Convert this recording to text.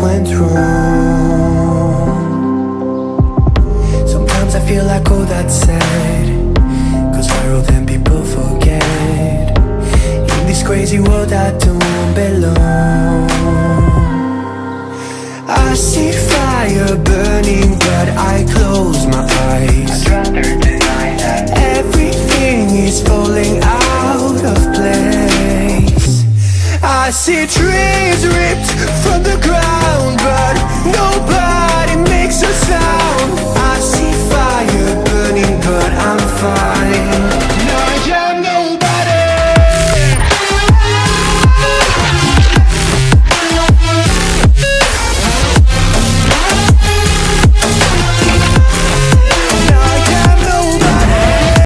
went wrong. Sometimes I feel like, oh, that's sad, 'cause viral then people forget. In this crazy world I don't belong. I see fire burning but I close my eyes. I'd rather deny that. Everything is falling out of place. I see trees ripped from the ground, but nobody makes a sound. I see fire burning, but I'm fine.